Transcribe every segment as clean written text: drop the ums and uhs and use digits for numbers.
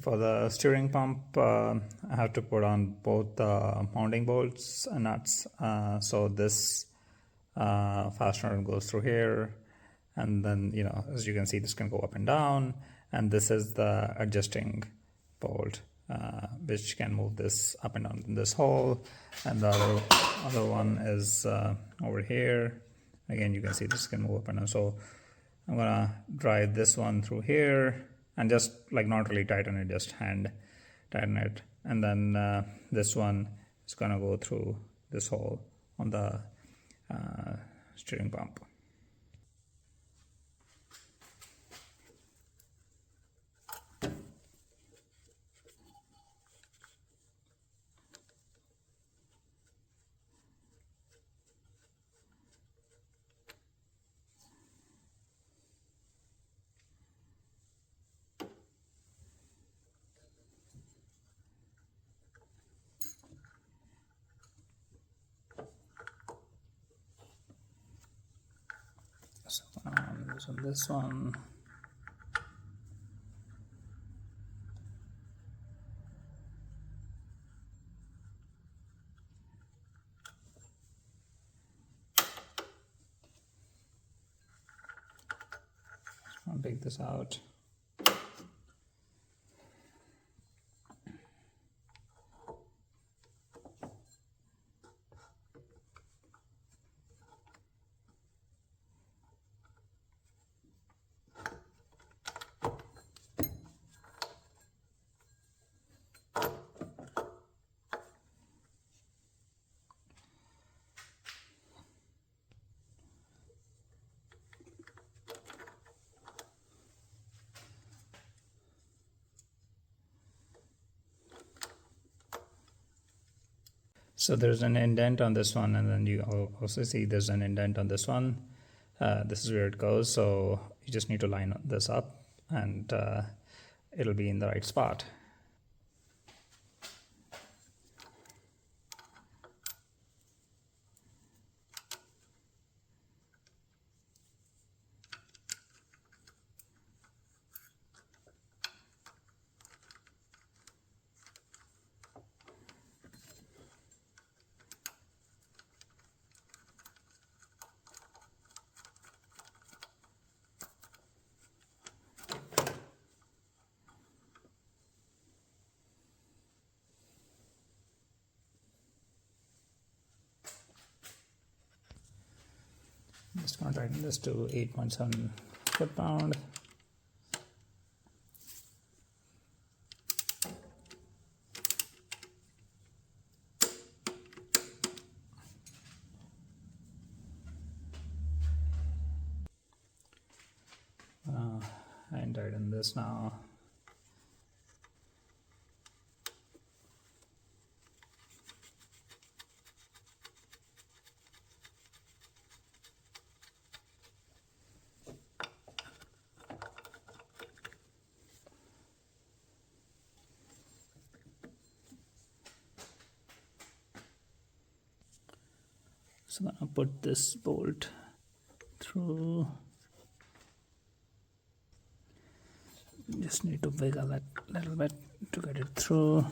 For the steering pump, I have to put on both the mounting bolts and nuts. So this fastener goes through here, and then, as you can see, this can go up and down, and this is the adjusting bolt, which can move this up and down in this hole, and the other one is over here. Again, you can see this can move up and down. So I'm gonna drive this one through here and just not really tighten it, just hand tighten it, and then this one is gonna go through this hole on the steering pump. So on this one. I'll take this out. So there's an indent on this one, and then you also see there's an indent on this one. This is where it goes, so you just need to line this up, and it'll be in the right spot. Just going to tighten this to 8.7 foot-pound. And tighten this now. So I'm gonna put this bolt through. Just need to wiggle it a little bit to get it through.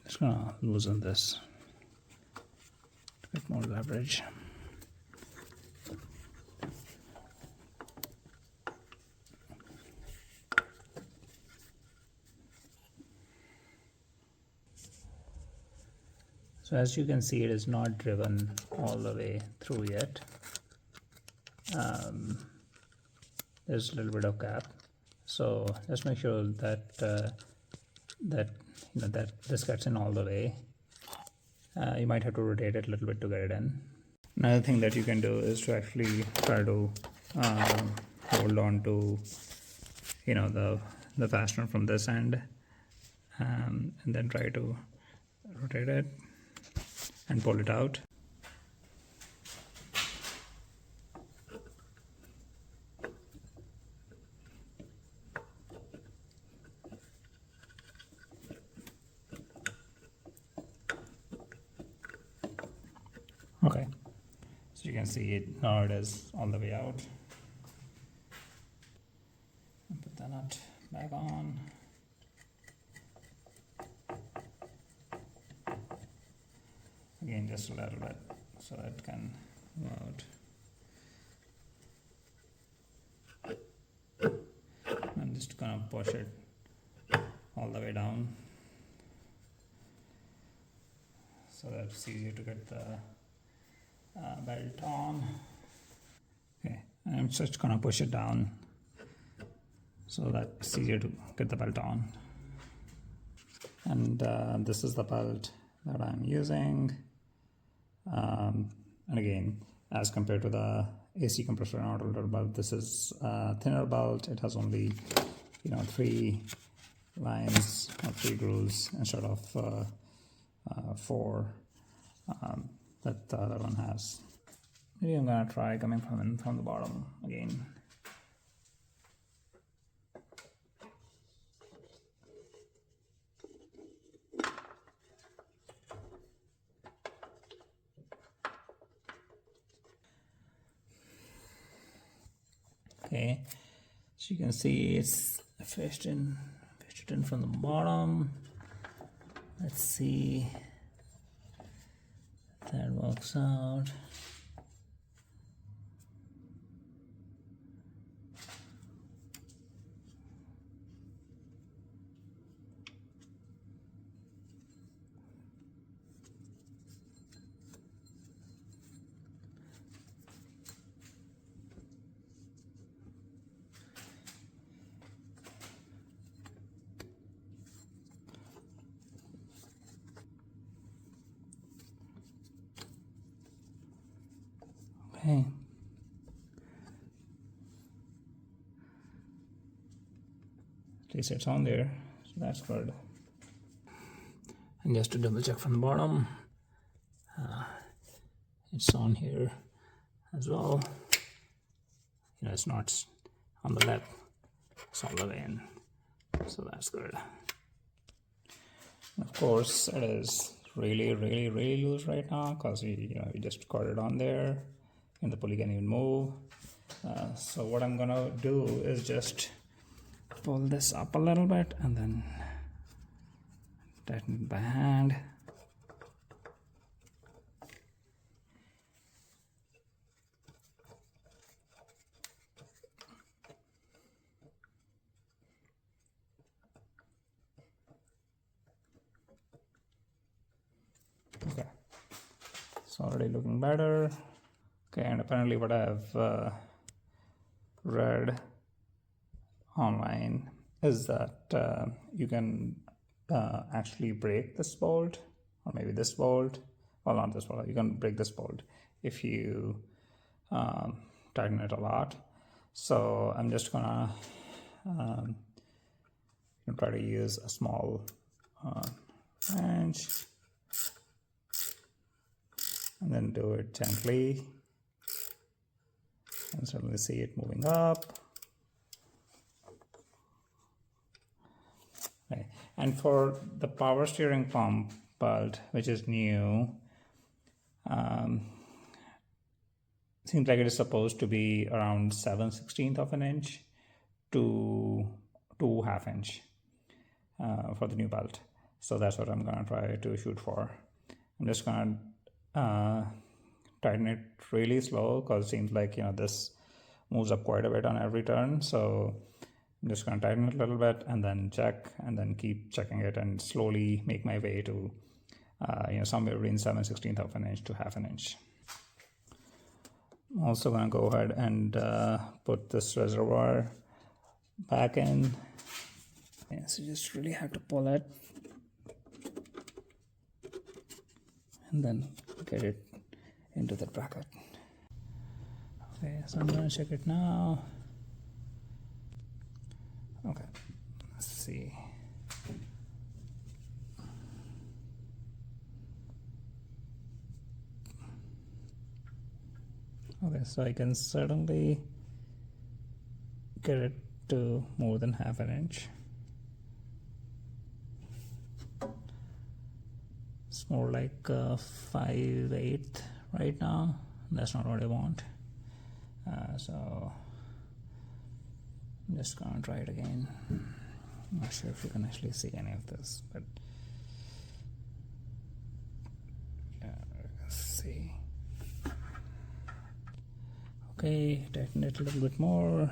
Just gonna loosen this to get more leverage. So as you can see, it is not driven all the way through yet. There's a little bit of gap, so just make sure that that this gets in all the way. You might have to rotate it a little bit to get it in. Another thing that you can do is to actually try to hold on to the fastener from this end, and then try to rotate it and pull it out. Okay, so you can see it now, it is all the way out. And put the nut back on. Again, just a little bit so that it can move out. I'm just gonna push it all the way down so that it's easier to get the belt on. Okay, I'm just gonna push it down so that it's easier to get the belt on. And this is the belt that I'm using. And again, as compared to the AC compressor and autoloader belt, this is a thinner belt. It has only 3 lines or 3 grooves instead of 4 that the other one has. Maybe I'm gonna try coming from the bottom again. Okay, so you can see it's fished it in from the bottom. Let's see if that works out. Okay. At least it's on there, so that's good. And just to double check from the bottom, it's on here as well. It's not on the lip, it's all the way in, so that's good. Of course, it is really loose right now because we just got it on there and the pulley can even move. So what I'm gonna do is just pull this up a little bit and then tighten it by hand. Okay, it's already looking better. Okay, and apparently what I've read online is that you can actually break this bolt, or maybe this bolt. Well, not this bolt. You can break this bolt if you tighten it a lot. So I'm just gonna try to use a small wrench and then do it gently, and suddenly see it moving up. Okay. And for the power steering pump belt, which is new, seems like it is supposed to be around 7/16 of an inch to 2.5 inch for the new belt. So that's what I'm gonna try to shoot for. I'm just gonna tighten it really slow because it seems like this moves up quite a bit on every turn. So I'm just going to tighten it a little bit and then check, and then keep checking it and slowly make my way to somewhere between 7/16 of an inch to 1/2 an inch. I'm also going to go ahead and put this reservoir back in. Yeah, so you just really have to pull it and then get it into the bracket. Okay, so I'm going to check it now. Okay, let's see. Okay, so I can certainly get it to more than 1/2 an inch. It's more like 5/8 right now. That's not what I want. So I'm just gonna try it again. I'm not sure if you can actually see any of this, but yeah, let's see. Okay, tighten it a little bit more.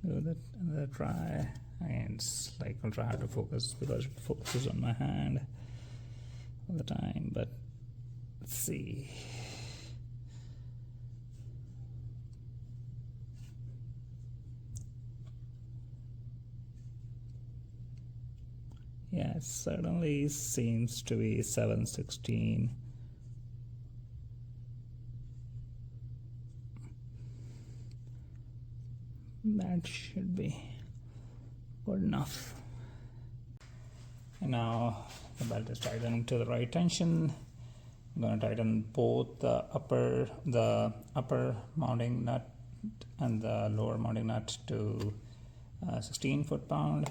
Give it another try. And it's like ultra hard to focus because it focuses on my hand all the time, but let's see. Yeah, it certainly seems to be 716. That should be good enough. And now the belt is tightened to the right tension. I'm going to tighten both the upper mounting nut and the lower mounting nut to 16 foot-pound.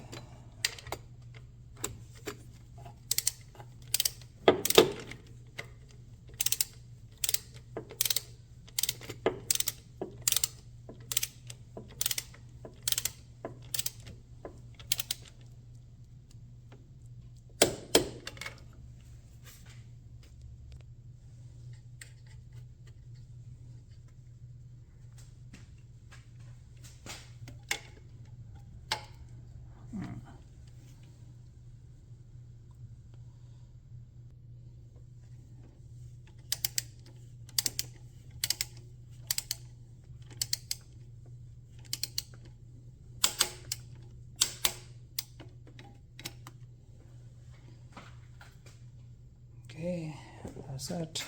Okay, that's it.